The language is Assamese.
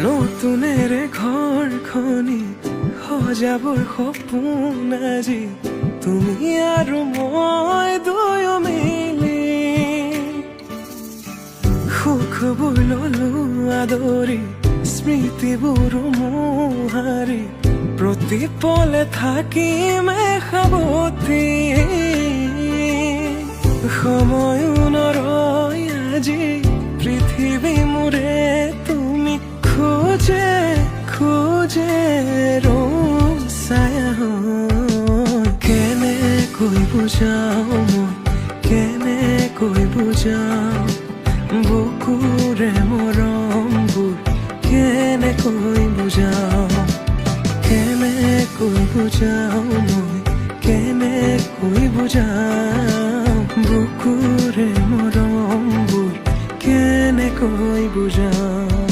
নতুনেৰে ঘৰখনি সজাবৰ সপোন আজি তুমি আৰু মই দুয়ো মিলি সুখবোৰ ললো আদৰি স্মৃতিবোৰ মোহাৰি প্ৰতি পলে থাকিমে সাৱতি সময়ো নৰয় আজি পৃথিৱী মোৰে তুমি খোজে খোজে ছায়া কেনেকৈ বুজাও মই কেনেকৈ বুজাও বুকুৰে মৰমবোৰ কেনেকৈ বুজাও কেনেকৈ বুজাও মই কেনেকৈ বুজাও বুকুৰে মৰমবোৰ কেনেকৈ বুজাও